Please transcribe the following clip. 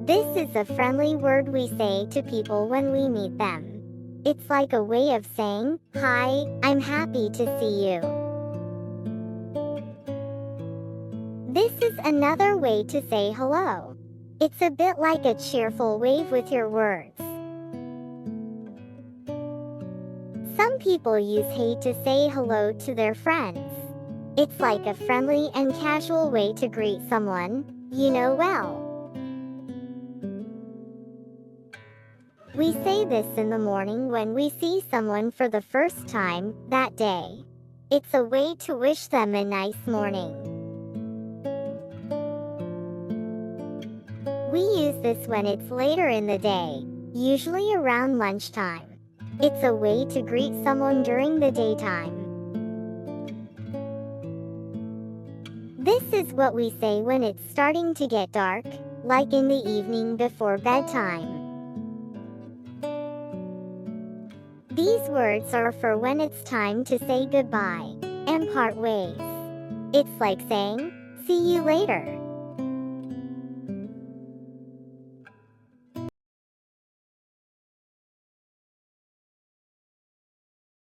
This is a friendly word we say to people when we meet them. It's like a way of saying, "Hi, I'm happy to see you." This is another way to say hello. It's a bit like a cheerful wave with your words. Some people use hey to say hello to their friends. It's like a friendly and casual way to greet someone you know well. We say this in the morning when we see someone for the first time that day. It's a way to wish them a nice morning. We use this when it's later in the day, usually around lunchtime. It's a way to greet someone during the daytime. This is what we say when it's starting to get dark, like in the evening before bedtime. These words are for when it's time to say goodbye and part ways. It's like saying, "See you later."